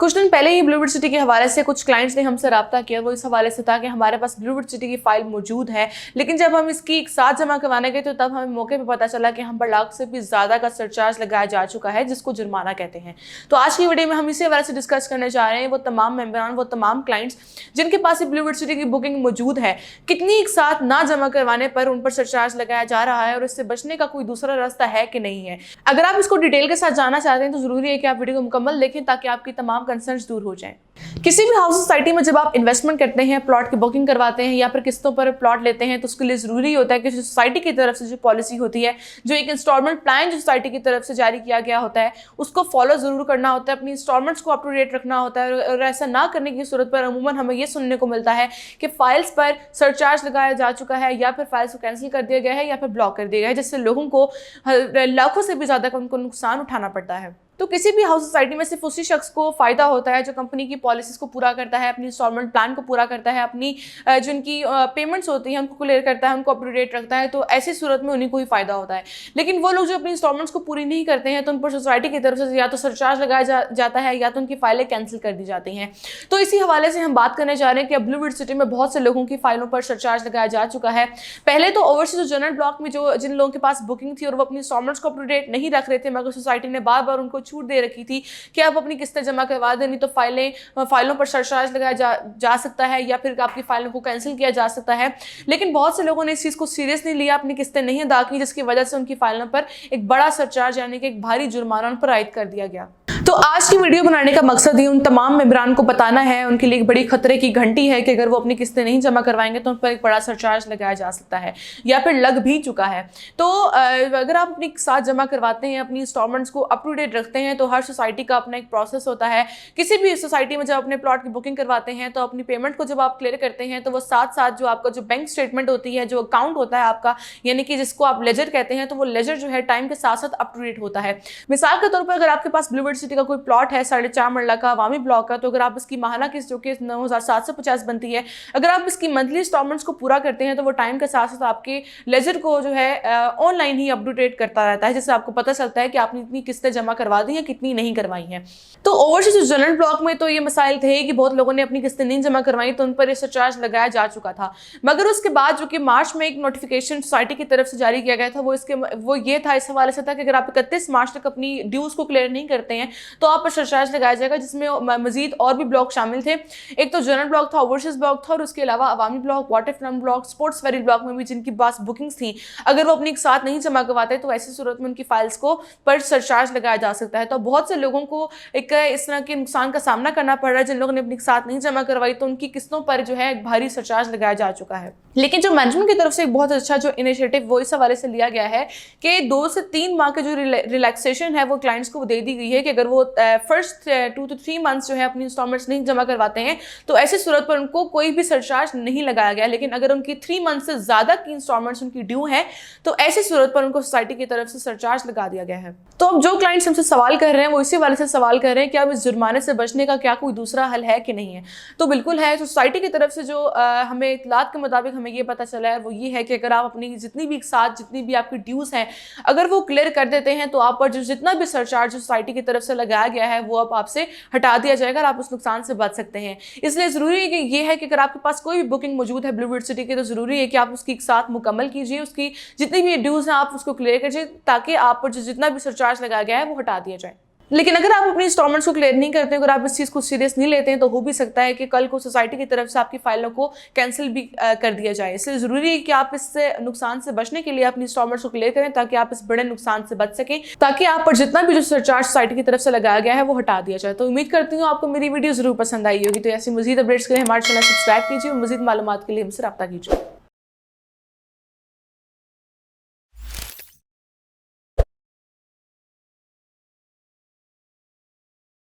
कुछ दिन पहले ही ब्लूबर्ड सिटी के हवाले से कुछ क्लाइंट्स ने हमसे रब्ता किया। वो इस हवाले से था कि हमारे पास ब्लूबर्ड सिटी की फाइल मौजूद है, लेकिन जब हम इसकी एक साथ जमा करवाने गए तो तब हमें मौके पे पता चला कि हम पर लाख से भी ज़्यादा का सरचार्ज लगाया जा चुका है, जिसको जुर्माना कहते हैं। तो आज की वीडियो में हम इसी हवाले से डिस्कस करने जा रहे हैं वो तमाम मेंबरान, वो तमाम क्लाइंट्स जिनके पास ब्लूबर्ड सिटी की बुकिंग मौजूद है, कितनी एक साथ ना जमा करवाने पर उन पर सरचार्ज लगाया जा रहा है और इससे बचने का कोई दूसरा रास्ता है कि नहीं है। अगर आप इसको डिटेल के साथ जानना चाहते हैं तो जरूरी है कि आप वीडियो को मुकम्मल देखें ताकि आपकी तमाम कंसर्न्स दूर हो जाएं। किसी भी हाउस सोसाइटी में जब आप इन्वेस्टमेंट करते हैं, प्लॉट की बुकिंग करवाते हैं या फिर किस्तों पर प्लॉट लेते हैं, तो उसके लिए जरूरी होता है कि सोसाइटी की तरफ से जो पॉलिसी होती है, जो एक इंस्टॉलमेंट प्लान जो सोसाइटी की तरफ से जारी किया गया होता है, उसको फॉलो जरूर करना होता है, अपनी इंस्टॉलमेंट्स को अप टू डेट रखना होता है। और ऐसा ना करने की सूरत पर अमूमन हमें यह सुनने को मिलता है कि फाइल्स पर सरचार्ज लगाया जा चुका है या फिर फाइल्स को कैंसिल कर दिया गया है या फिर ब्लॉक कर दिया गया है, जिससे लोगों को लाखों से भी ज्यादा उनको नुकसान उठाना पड़ता है। तो किसी भी हाउस सोसाइटी में सिर्फ उसी शख्स को फायदा होता है जो कंपनी की पॉलिसीज को पूरा करता है, अपनी इंस्टॉलमेंट प्लान को पूरा करता है, अपनी जिनकी पेमेंट्स होती हैं उनको क्लियर करता है, उनको अप टू डेट रखता है। तो ऐसी सूरत में उन्हीं को ही फायदा होता है। लेकिन वो लोग जो अपनी इंस्टॉलमेंट्स को पूरी नहीं करते हैं तो उन पर सोसाइटी की तरफ से या तो सरचार्ज लगाया जाता है या तो उनकी फाइलें कैंसिल कर दी जाती हैं। तो इसी हवाले से हम बात करने जा रहे हैं कि अब ब्लूबर्ड सिटी में बहुत से लोगों की फाइलों पर सरचार्ज लगाया जा चुका है। पहले तो ओवरसीज जनरल ब्लॉक में जो जिन लोगों के पास बुकिंग थी और वो अपनी इंस्टॉलमेंट्स को अप टू डेट नहीं रख रहे थे, मगर सोसाइटी ने बार बार उनको छूट दे रखी थी कि आप अपनी किस्तें जमा करवा दें, नहीं तो फाइलों पर सरचार्ज लगाया जा सकता है या फिर आपकी फाइलों को कैंसिल किया जा सकता है। लेकिन बहुत से लोगों ने इस चीज़ को सीरियस नहीं लिया, अपनी किस्तें नहीं अदा की, जिसकी वजह से उनकी फाइलों पर एक बड़ा सरचार्ज यानी कि एक भारी जुर्माना उन पर आयद कर दिया गया। तो आज की वीडियो बनाने का मकसद ही उन तमाम मेंबरान को बताना है, उनके लिए एक बड़ी खतरे की घंटी है कि अगर वो अपनी किस्तें नहीं जमा करवाएंगे तो उन पर एक बड़ा सरचार्ज लगाया जा सकता है या फिर लग भी चुका है। तो अगर आप अपनी साथ जमा करवाते हैं, अपनी इंस्टॉलमेंट्स को अप टू डेट रखते हैं, तो हर सोसाइटी का अपना एक प्रोसेस होता है। किसी भी सोसाइटी में जब अपने प्लॉट की बुकिंग करवाते हैं तो अपनी पेमेंट को जब आप क्लियर करते हैं तो वो साथ साथ जो आपका जो बैंक स्टेटमेंट होती है, जो अकाउंट होता है आपका, यानी कि जिसको आप लेजर कहते हैं, तो वो लेजर जो है टाइम के साथ साथ अप टू डेट होता है। मिसाल के तौर पर अगर आपके पास ब्लूबर्ड सिटी का कोई प्लॉट है 4.5 मरला का अवामी ब्लॉक का, तो अगर आप इसकी माहाना किस्त जो कि 9,750 बनती है, अगर आप इसकी मंथली इंस्टॉलमेंट्स को पूरा करते हैं तो वो टाइम के साथ साथ आपके लेजर को जो है ऑनलाइन ही अप टू डेट करता रहता है, जिससे आपको पता चलता है कि आपने इतनी किस्तें जमा करवा दी हैं, कितनी नहीं करवाई हैं। तो ओवरसीज जनरल ब्लॉक में तो ये मसाइल थे कि बहुत लोगों ने अपनी किस्तें नहीं जमा करवाई, तो उन पर ये सरचार्ज लगाया जा चुका था। मगर उसके बाद जो कि मार्च में एक नोटिफिकेशन सोसाइटी की तरफ से जारी किया गया था, वो ये था, इस हवाले से था कि अगर आप 31 मार्च तक अपनी ड्यूज को क्लियर नहीं करते हैं तो आप पर सरचार्ज लगाया जाएगा, जिसमें मजीद और भी ब्लॉक शामिल थे। एक तो जनरल ब्लॉक था, ओवरसीज ब्लॉक था, और उसके अलावा अवामी block, waterfront block, sports valley block में भी जिनकी पास बुकिंग्स थी, अगर वो अपनी एक साथ नहीं जमा करवाते तो ऐसी सूरत में उनकी फाइल्स को पर सरचार्ज लगाया जा सकता है। तो बहुत से लोगों को एक इस तरह के नुकसान का सामना करना पड़ रहा है। जिन लोगों ने अपनी साथ नहीं जमा करवाई तो उनकी किस्तों पर जो है एक भारी सरचार्ज लगाया जा चुका है। लेकिन जो मैनेजमेंट की तरफ से एक बहुत अच्छा जो इनिशिएटिव वो इस हवाले से लिया गया है कि 2 से 3 माह के जो रिलैक्सेशन है वो क्लाइंट्स को दे दी गई है कि अगर वो फर्स्ट 2 to 3 मंथ्स जो है अपनी इंस्टॉलमेंट्स नहीं जमा करवाते हैं तो ऐसी सूरत पर उनको कोई भी सरचार्ज नहीं लगाया गया। लेकिन अगर उनकी 3 मंथ से ज्यादा की इंस्टॉलमेंट्स उनकी ड्यू है तो ऐसी सूरत पर उनको सोसाइटी की तरफ से सरचार्ज लगा दिया गया है। तो अब जो क्लाइंट्स हमसे सवाल कर रहे हैं वो इसी वाले से सवाल कर रहे हैं कि अब इस जुर्माने से बचने का क्या कोई दूसरा हल है कि नहीं है। तो बिल्कुल है। तो सोसाइटी की तरफ से जो हमें इत्तलात के मुताबिक हमें ये पता चला है वो ये है कि अगर आप अपनी जितनी भी आपकी ड्यूज हैं अगर वो क्लियर कर देते हैं तो आप पर जो जितना भी सरचार्ज सोसाइटी की तरफ से लगाया गया है वो अब आपसे हटा दिया जाएगा और आप उस नुकसान से बच सकते हैं। इसलिए जरूरी है कि ये है कि अगर आपके पास कोई भी बुकिंग मौजूद है ब्लूबर्ड सिटी की तो जरूरी है कि आप उसकी एक साथ मुकम्मल कीजिए, उसकी जितनी भी ड्यूज हैं आप उसको क्लियर कीजिए ताकि आप पर जो जितना भी सरचार्ज लगाया गया है वो हटा दिया जाए। लेकिन अगर आप अपनी इंस्टॉलमेंट्स को क्लियर नहीं करते, अगर आप इस चीज़ को सीरियस नहीं लेते हैं तो हो भी सकता है कि कल को सोसाइटी की तरफ से आपकी फाइलों को कैंसिल भी कर दिया जाए। इसलिए ज़रूरी है कि आप इससे नुकसान से बचने के लिए अपनी इंस्टॉलमेंट्स को क्लियर करें ताकि आप इस बड़े नुकसान से बच सकें, ताकि आप पर जितना भी जो सरचार्ज सोसाइटी की तरफ से लगाया गया है वो हटा दिया जाए। तो उम्मीद करती हूँ आपको मेरी वीडियो जरूर पसंद आई होगी। तो ऐसी मजीद अपडेट्स के लिए हमारे चैनल सब्सक्राइब कीजिए और मजीद मालूमात के लिए हमसे रब्ता कीजिए।